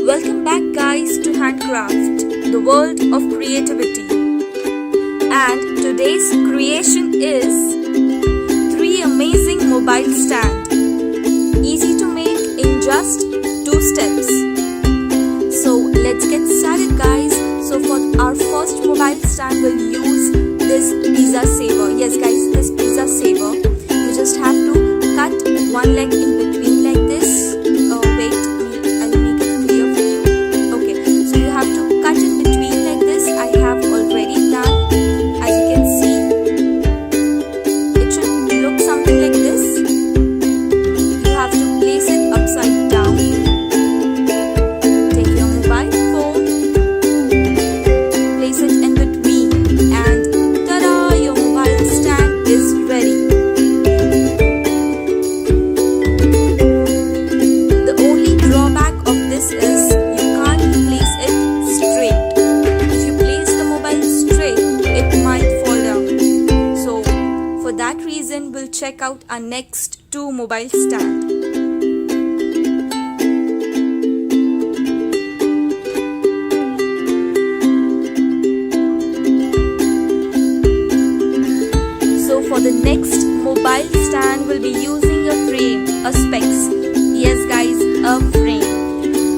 Welcome back guys to Handcraft, the world of creativity. And today's creation is 3 amazing mobile stand. Easy to make in just 2 steps. So let's get started guys. So for our first mobile stand we'll use this pizza saver. Yes guys, this pizza saver. You just have to cut one leg in between like this. Wait, I'll make it clear for you. Okay, so you have to cut in between like this. I have already done. As you can see, it should look something like this. You have to place it upside down. Take your mobile phone, place it in between, and ta-da! Your mobile stand is ready. The only drawback of this is you can't place it straight. If you place the mobile straight, it might fall down. So for that reason, we'll check out our next 2 mobile stand. So for the next mobile stand, we'll be using a frame, a specs. Yes guys, a frame.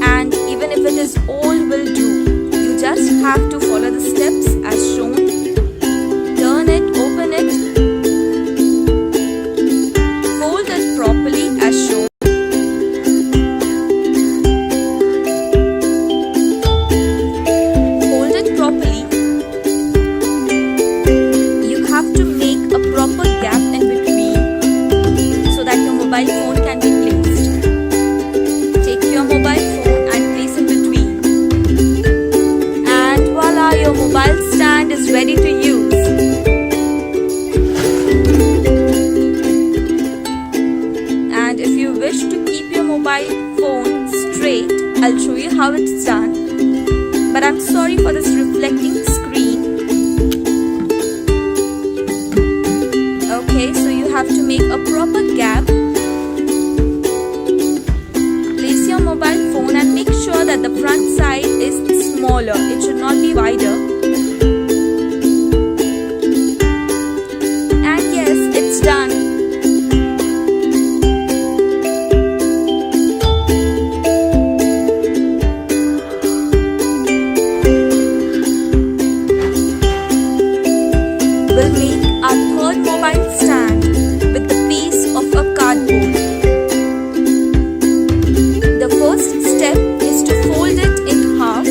And even if it is old, will do. You just have to follow the steps as shown. Turn it, open it, fold it properly as shown. Hold it properly. You have to make a proper gap in between so that your mobile phone can be placed. Take your mobile phone and place in between. And voila, your mobile stand is ready to use. And if you wish to keep your mobile phone straight, I'll show you how it's done. But I'm sorry for this reflecting screen. Okay, so you have to make a proper gap. Place your mobile phone and make sure that the front side is smaller. It should not be wider. And yes, it's done. We'll make our 3rd mobile stand with the piece of a cardboard. The first step is to fold it in half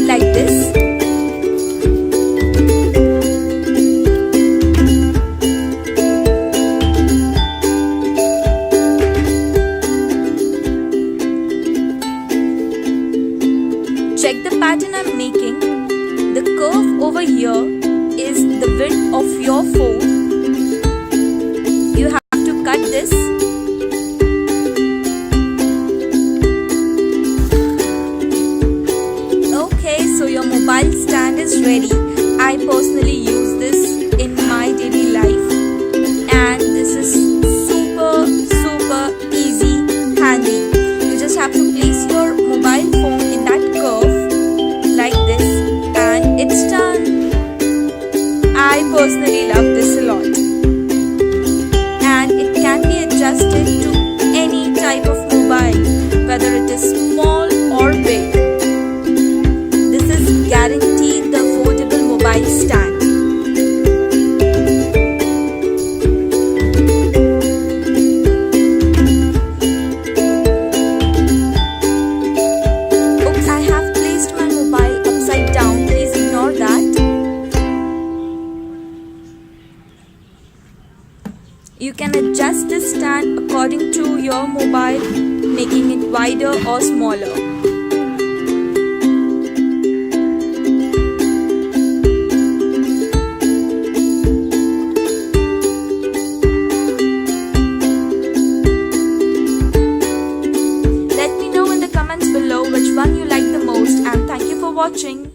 like this. Check the pattern I'm making. The curve over here is the width of your phone. You have to cut this. Okay, so your mobile stand is ready. I personally use this in my daily life, and this is super easy, handy. You just have to place your mobile phone in that curve like this, and it's done. I personally love this a lot, and it can be adjusted to any type of mobile, whether it is small or big. This is guaranteed the affordable mobile stand. Oops, I have placed my mobile upside down. Please ignore that. You can adjust this stand according to your mobile, making it wider or smaller. Let me know in the comments below which one you like the most, and thank you for watching.